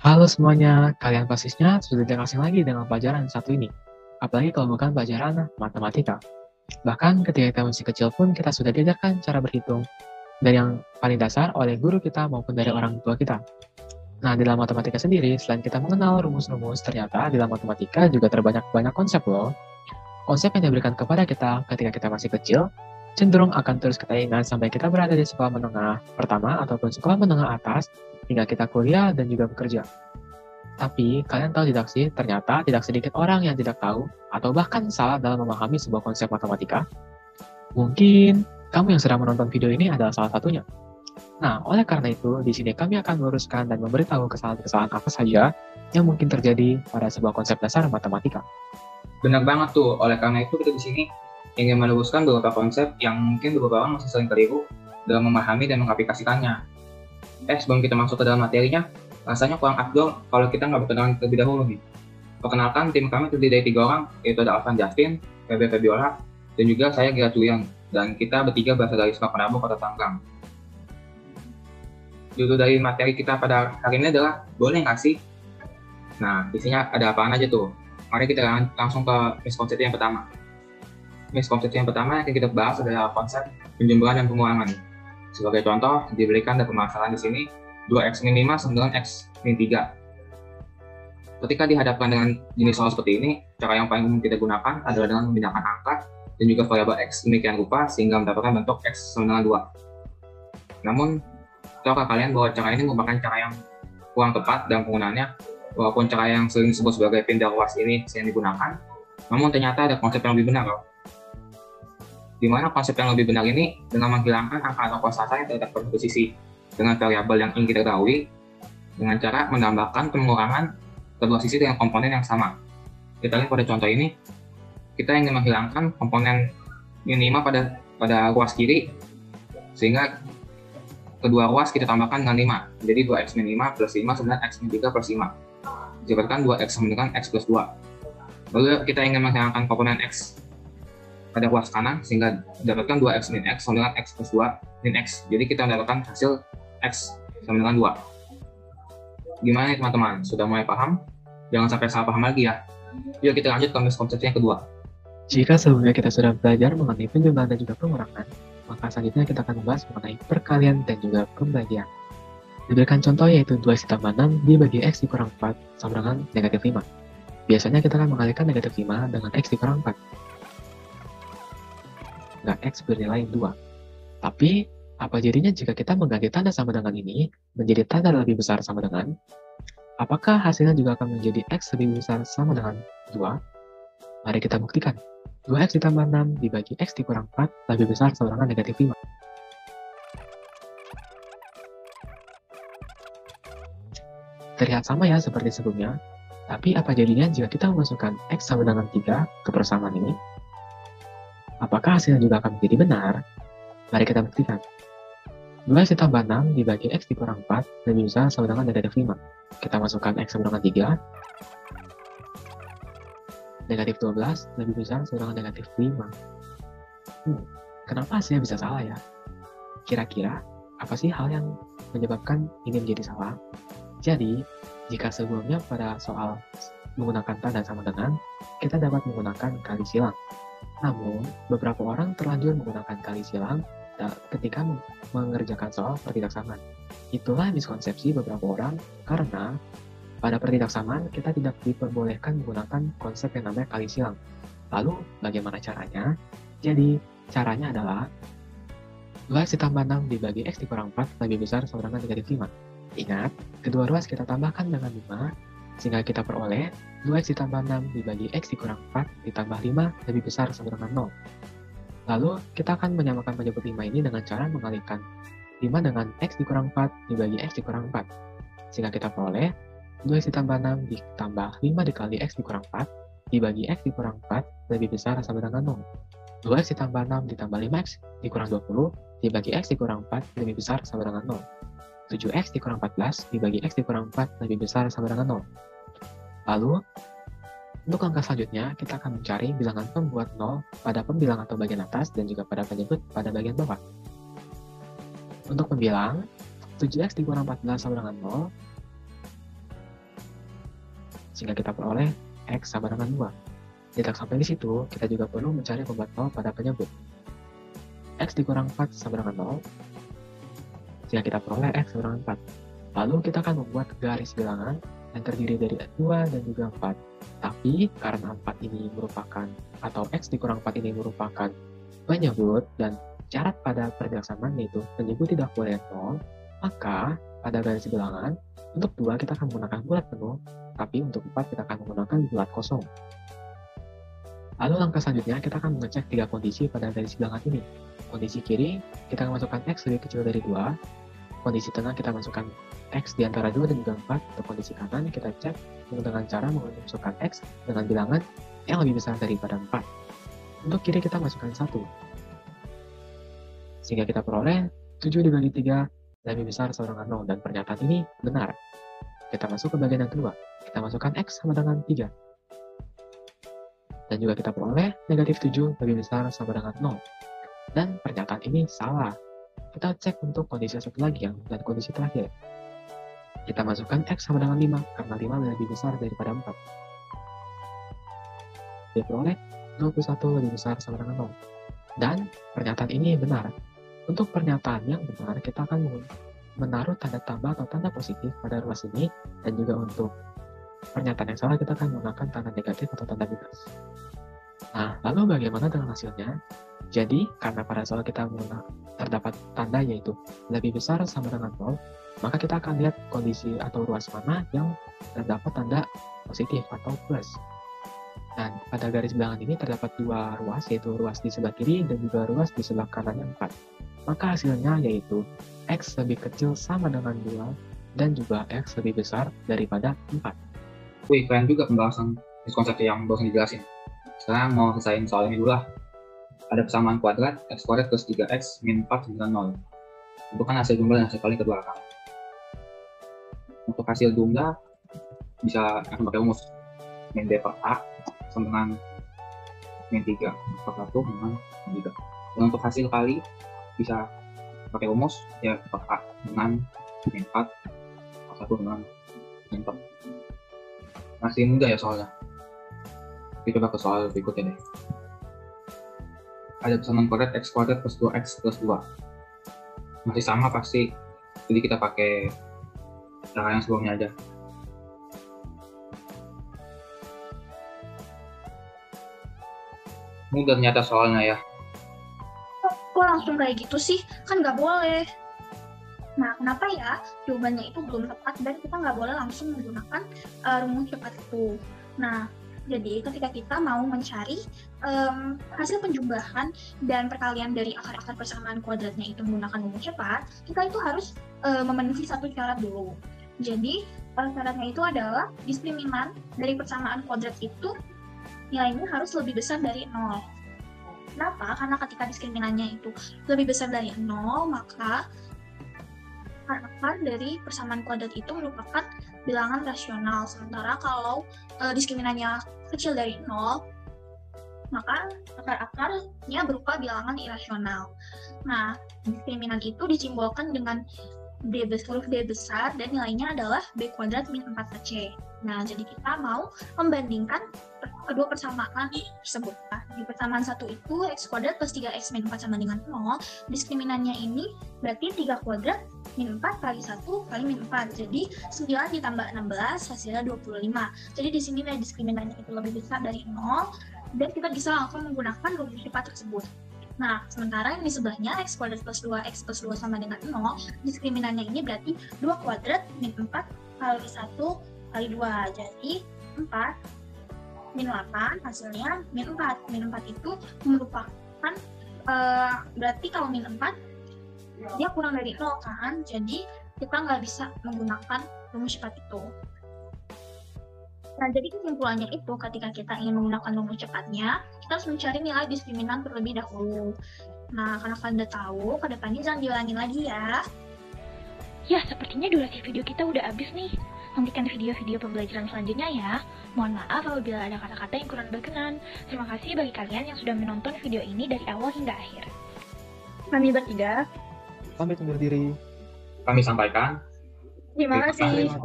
Halo semuanya, kalian pastinya sudah tidak asing lagi dengan pelajaran satu ini. Apalagi kalau bukan pelajaran matematika. Bahkan ketika kita masih kecil pun kita sudah diajarkan cara berhitung dari yang paling dasar oleh guru kita maupun dari orang tua kita. Nah, di dalam matematika sendiri, selain kita mengenal rumus-rumus, ternyata di dalam matematika juga terbanyak banyak konsep loh. Konsep yang diberikan kepada kita ketika kita masih kecil, cenderung akan terus kita ingat sampai kita berada di sekolah menengah pertama ataupun sekolah menengah atas, hingga kita kuliah dan juga bekerja. Tapi, kalian tahu tidak sih, ternyata tidak sedikit orang yang tidak tahu atau bahkan salah dalam memahami sebuah konsep matematika. Mungkin kamu yang sedang menonton video ini adalah salah satunya. Nah, oleh karena itu, di sini kami akan meluruskan dan memberitahu kesalahan-kesalahan apa saja yang mungkin terjadi pada sebuah konsep dasar matematika. Benar banget tuh, oleh karena itu kita di sini ingin meluruskan beberapa konsep yang mungkin beberapa orang masih sering keliru dalam memahami dan mengaplikasikannya. Sebelum kita masuk ke dalam materinya, rasanya kurang afdol kalau kita nggak berkenalan terlebih dahulu nih. Perkenalkan, tim kami terdiri dari 3 orang, yaitu ada Alvan Justin, Feby Febiola, dan juga saya Gira Julian. Dan kita bertiga berasal dari Sukapenabo, Kota Tangerang. Judul dari materi kita pada hari ini adalah boleh nggak sih? Nah, isinya ada apaan aja tuh? Mari kita langsung ke miskonsepsi yang pertama. Miskonsepsi yang pertama yang kita bahas adalah konsep penjumlahan dan pengulangan. Sebagai contoh, diberikan ada permasalahan di sini 2x min 5 sama dengan x min 3. Ketika dihadapkan dengan jenis soal seperti ini, cara yang paling umum kita gunakan adalah dengan memindahkan angka dan juga variabel x demikian rupa sehingga mendapatkan bentuk x sama dengan 2. Namun, tahukah kalian bahwa cara ini merupakan cara yang kurang tepat dalam penggunaannya? Walaupun cara yang sering disebut sebagai pindah ruas ini yang digunakan, namun ternyata ada konsep yang lebih benar loh. Di mana konsep yang lebih benar ini dengan menghilangkan angka atau kosasa yang terdapat pada posisi dengan variabel yang ingin kita ketahui dengan cara menambahkan pengurangan kedua sisi dengan komponen yang sama. Kita lihat pada contoh ini, kita ingin menghilangkan komponen min 5 pada ruas kiri sehingga kedua ruas kita tambahkan dengan 5. Jadi 2x min 5 plus 5 sama dengan x min 3 plus 5. Diberikan 2x sama dengan x plus 2. Lalu kita ingin menghilangkan komponen x pada ruas kanan sehingga dapatkan 2x min x sama dengan x plus 2 min x. Jadi kita mendapatkan hasil x sama dengan 2. Gimana nih teman-teman? Sudah mulai paham? Jangan sampai salah paham lagi ya. Yuk kita lanjut ke miskonsepsi yang kedua. Jika sebelumnya kita sudah belajar mengenai penjumlahan dan juga pengurangan, maka selanjutnya kita akan membahas mengenai perkalian dan juga pembagian. Diberikan contoh yaitu 2x ditambah 6 dibagi x dikurang 4 sama dengan negatif 5. Biasanya kita akan mengalihkan negatif 5 dengan x dikurang 4. Nggak x bernilai 2. Tapi, apa jadinya jika kita mengganti tanda sama dengan ini menjadi tanda lebih besar sama dengan? Apakah hasilnya juga akan menjadi x lebih besar sama dengan 2? Mari kita buktikan. 2x ditambah 6 dibagi x dikurang 4 lebih besar sama dengan negatif 5. Terlihat sama ya seperti sebelumnya, tapi apa jadinya jika kita memasukkan x sama dengan 3 ke persamaan ini? Apakah hasilnya juga akan menjadi benar? Mari kita buktikan. 2x ditambah 6 dibagi x dikurang 4 lebih besar sama dengan negatif 5. Kita masukkan x sama dengan 3. Negatif 12 lebih besar sama dengan negatif 5. Kenapa hasilnya bisa salah ya? Kira-kira, apa sih hal yang menyebabkan ini menjadi salah? Jadi, jika sebelumnya pada soal menggunakan tanda sama dengan, kita dapat menggunakan kali silang. Namun, beberapa orang terlanjur menggunakan kali silang ketika mengerjakan soal pertidaksamaan. Itulah miskonsepsi beberapa orang karena pada pertidaksamaan kita tidak diperbolehkan menggunakan konsep yang namanya kali silang. Lalu, bagaimana caranya? Jadi, caranya adalah 2x ditambah 6 dibagi x dikurang 4 lebih besar sama dengan negatif 5. Ingat, kedua ruas kita tambahkan dengan 5, sehingga kita peroleh 2x ditambah 6 dibagi x dikurang 4 ditambah 5 lebih besar sama dengan 0. Lalu, kita akan menyamakan penyebut 5 ini dengan cara mengalihkan 5 dengan x dikurang 4 dibagi x dikurang 4. Sehingga kita peroleh 2x ditambah 6 ditambah 5 dikali x dikurang 4 dibagi x dikurang 4 lebih besar sama dengan 0. 2x ditambah 6 ditambah 5x dikurang 20 dibagi x dikurang 4 lebih besar sama dengan 0. 7x dikurang 14 dibagi x dikurang 4 lebih besar sama dengan 0. Lalu, untuk langkah selanjutnya, kita akan mencari bilangan pembuat 0 pada pembilang atau bagian atas dan juga pada penyebut pada bagian bawah. Untuk pembilang, 7x dikurang 14 sama dengan 0, sehingga kita peroleh X sama dengan 2. Tidak sampai di situ, kita juga perlu mencari pembuat 0 pada penyebut. X dikurang 4 sama dengan 0, sehingga kita peroleh X sama dengan 4. Lalu kita akan membuat garis bilangan yang terdiri dari 2 dan juga 4. Tapi karena 4 ini merupakan, atau X dikurang 4 ini merupakan penyebut dan syarat pada perbilangan yaitu penyebut tidak boleh 0, maka pada garis bilangan untuk 2 kita akan menggunakan bulat penuh, tapi untuk 4 kita akan menggunakan bulat kosong. Lalu langkah selanjutnya kita akan mengecek 3 kondisi pada garis bilangan ini. Kondisi kiri kita akan masukkan X lebih kecil dari 2, kondisi tengah kita masukkan X di antara 2 dan juga 4, untuk kondisi kanan kita cek dengan cara memasukkan X dengan bilangan yang lebih besar daripada 4. Untuk kiri kita masukkan 1, sehingga kita peroleh 7 dibagi 3 lebih besar sama dengan 0, dan pernyataan ini benar. Kita masuk ke bagian yang kedua, kita masukkan X sama dengan 3. Dan juga kita peroleh negatif 7 lebih besar sama dengan 0. Dan pernyataan ini salah. Kita cek untuk kondisi satu lagi dan kondisi terakhir. Kita masukkan X sama dengan 5, karena 5 lebih besar daripada 4. Kita peroleh 21 lebih besar sama dengan 0. Dan pernyataan ini benar. Untuk pernyataan yang benar, kita akan menaruh tanda tambah atau tanda positif pada ruas ini, dan juga untuk pernyataan yang salah kita akan menggunakan tanda negatif atau tanda minus. Nah, lalu bagaimana dengan hasilnya? Jadi, karena pada soal kita terdapat tanda yaitu lebih besar sama dengan 0, maka kita akan lihat kondisi atau ruas mana yang terdapat tanda positif atau plus. Dan pada garis bilangan ini terdapat 2 ruas, yaitu ruas di sebelah kiri dan juga ruas di sebelah kanan yang 4. Maka hasilnya yaitu X lebih kecil sama dengan 2 dan juga X lebih besar daripada 4. Wih, keren juga pembahasan konsep yang barusan dijelasin. Sekarang mau selesaiin soal ini dulu lah. Ada persamaan kuadrat X kuadrat plus 3X min 4 sama dengan 0. Tentukan hasil jumlah dan hasil kali kedua angka. Untuk hasil jumlah bisa langsung pakai rumus. Min B per A sama dengan min 3 per 1 dengan 3. Dan untuk hasil kali bisa pakai rumus ya per A dengan min 4 per 1 dengan min 4. Masih mudah ya soalnya. Kita coba ke soal berikutnya deh. Ada persamaan kuadrat X kuadrat plus 2X plus 2. Masih sama pasti, jadi kita pakai cara yang sebelumnya aja. Mudah ternyata soalnya ya. Kok langsung kayak gitu sih? Kan nggak boleh. Nah, kenapa ya jawabannya itu belum tepat dan kita nggak boleh langsung menggunakan rumus cepat itu? Nah, jadi ketika kita mau mencari hasil penjumlahan dan perkalian dari akar-akar persamaan kuadratnya itu menggunakan rumus cepat, kita itu harus memenuhi satu syarat dulu. Jadi syaratnya itu adalah diskriminan dari persamaan kuadrat itu nilainya harus lebih besar dari 0. Kenapa? Karena ketika diskriminannya itu lebih besar dari 0, maka akar dari persamaan kuadrat itu merupakan bilangan rasional. Sementara kalau diskriminannya kecil dari 0, maka akar-akarnya berupa bilangan irasional. Nah, diskriminan itu disimbolkan dengan huruf D besar dan nilainya adalah B kuadrat min 4AC. Nah, jadi kita mau membandingkan kedua persamaan tersebut. Nah, di persamaan satu itu X kuadrat plus 3X min 4 sama dengan 0. Diskriminannya ini berarti 3 kuadrat min 4 kali 1 kali min 4. Jadi 9 ditambah 16 hasilnya 25. Jadi di sini nilai diskriminannya itu lebih besar dari 0 dan kita bisa langsung menggunakan rumus cepat tersebut. Nah, sementara yang di sebelahnya X kuadrat plus 2X plus 2 sama dengan 0, diskriminannya ini berarti 2 kuadrat min 4 kali 1 kali 2. Jadi 4 min 8 hasilnya min 4. Min 4 itu merupakan berarti kalau min 4 dia kurang dari 0 kan, jadi kita nggak bisa menggunakan rumus cepat itu. Nah, jadi kesimpulannya itu ketika kita ingin menggunakan rumus cepatnya, kita harus mencari nilai diskriminan terlebih dahulu. Nah, karena kalian udah tahu, kedepannya jangan diulangin lagi ya. Ya, sepertinya durasi video kita udah habis nih. Nantikan video-video pembelajaran selanjutnya ya. Mohon maaf apabila ada kata-kata yang kurang berkenan. Terima kasih bagi kalian yang sudah menonton video ini dari awal hingga akhir. Kami bertiga Sampai undur diri. Kami sampaikan terima kasih. Terima kasih.